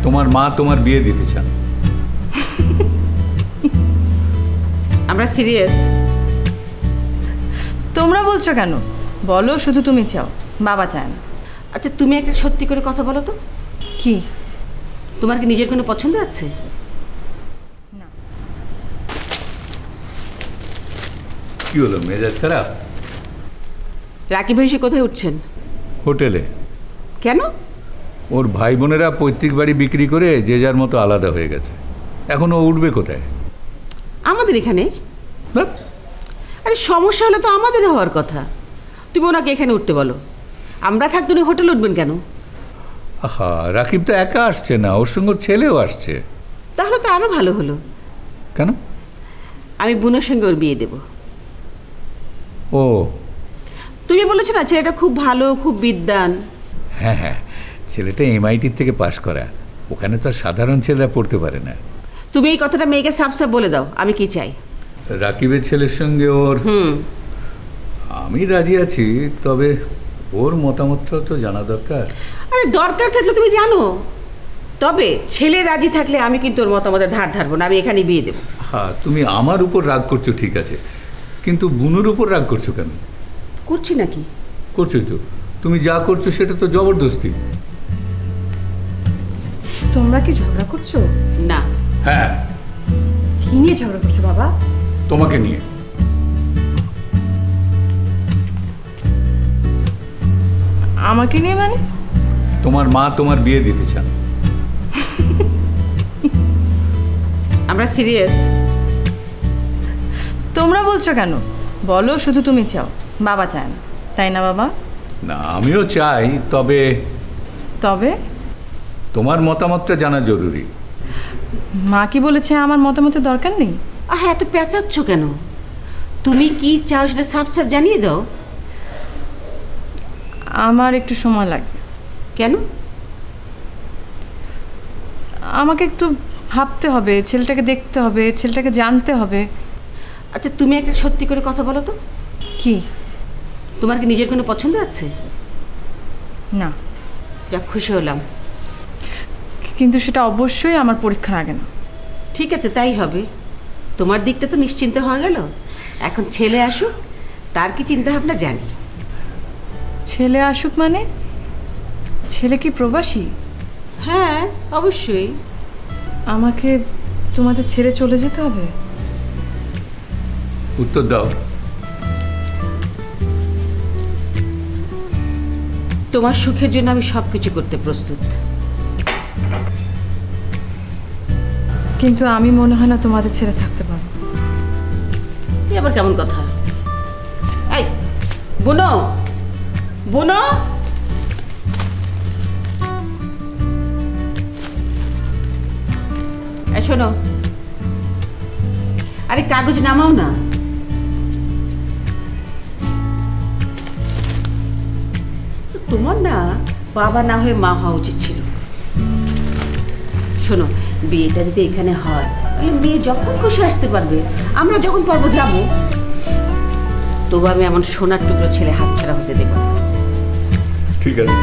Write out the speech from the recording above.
তোমার মা তোমার বিয়ে দিতে চান। আমরা সিরিয়াস। তোমরা বলছো কেন? বলো, শুধু তুমি চাও, বাবা চায় না। আচ্ছা তুমি একটা সত্যি করে কথা বলো তো, কি? তোমার কি নিজের কোনো পছন্দ আছে? না। কি হলো, মেজাজ খারাপ? রাকিব ভাই সে কোথায় উঠছেন? হোটেলে। কেন? ওর ভাই বোনেরা পৈতৃক বাড়ি বিক্রি করে যে যার মতো আলাদা হয়ে গেছে। এখন ও উঠবে কোথায়? আমাদের এখানে। আরে সমস্যা হলে তো আমাদের হওয়ার কথা। তুমি ওনাকে এখানে উঠতে বলো। আমরা থাকতে উনি হোটেল উঠবেন কেন? আহা, রাকিব তো একা আসছে না, ওর সঙ্গে ছেলেও আসছে। তাহলে তো আরো ভালো হলো। কেন? আমি বোনের সঙ্গে ওর বিয়ে দেব। ও তুমি বলেছো না ছেলেটা খুব ভালো, খুব বিদ্বান। হ্যাঁ হ্যাঁ, ছেলেটা MIT থেকে পাশ করা, ওখানে তো আর সাধারণ ছেলেরা পড়তে পারে না। তুমি এই কথাটা মেয়েকে সাফ সাফ বলে দাও আমি কি চাই। রাকিবের ছেলের সঙ্গে ওর। আমি রাজি আছি, তবে ওর মতামতটা তো জানা দরকার। আরে দরকার থাকলে তুমি জানো, তবে ছেলে রাজি থাকলে আমি কিন্তু ওর মতামতের ধার ধারবো না, আমি এখানে বিয়ে দেবো। হ্যাঁ, তুমি আমার উপর রাগ করছো ঠিক আছে, কিন্তু বুনুর উপর রাগ করছো কেন? করছি নাকি? করছোই তো। তুমি যা করছো সেটা তো জবরদস্তি। তোমরা কি ঝগড়া করছো? না। হ্যাঁ। কি নিয়ে ঝগড়া করছো বাবা? তোমাকে নিয়ে। আমাকে নিয়ে মানে? তোমার মা তোমার বিয়ে দিতে চান। আমরা সিরিয়াস। তোমরা বলছো কেন? বলো, শুধু তুমি চাও, বাবা চায় না, তাই না বাবা? না, আমিও চাই, তবে তবে তোমার মতামতটা জানা জরুরি। মা কি বলেছে আমার মতামতের দরকার নেই? হ্যাঁ, এত পেঁচাচ্ছ কেন? তুমি কি চাও সেটা সাফ সাফ জানিয়ে দাও। আমার একটু সময় লাগবে। কেন? আমাকে একটু ভাবতে হবে, ছেলেটাকে দেখতে হবে, ছেলেটাকে জানতে হবে। আচ্ছা তুমি একটা সত্যি করে কথা বলো তো, কি? তোমার কি নিজের কোনো পছন্দ আছে? না। যাক, খুশি হলাম। কিন্তু সেটা অবশ্যই আমার পরীক্ষার আগে না। ঠিক আছে, তাই হবে। তোমার দিকটা তো নিশ্চিন্ত হয়ে গেল। এখন ছেলে আসুক, তার কি চিন্তা ভাবনা জানি। ছেলে আসুক মানে? ছেলে কি প্রবাসী? হ্যাঁ অবশ্যই। আমাকে তোমাদের ছেড়ে চলে যেতে হবে? উত্তর দাও। তোমার সুখের জন্য আমি সব কিছু করতে প্রস্তুত। কিন্তু আমি মনে হয় না তোমাদের ছেড়ে থাকতে পারবো। এই আবার কেমন কথা? এই বোনো, বোনো, এই শোনো, আরে কাগজ নামাও না। তোমার না বাবা না হয়ে মা হওয়া উচিত ছিল। শোনো, বিয়েটা যদি এখানে হয় তাহলে মেয়ে যখন খুশি আসতে পারবে, আমরা যখন পারবো যাবো। তবু আমি এমন সোনার টুকরো ছেলে হাতছাড়া হতে দেবো না। ঠিক আছে।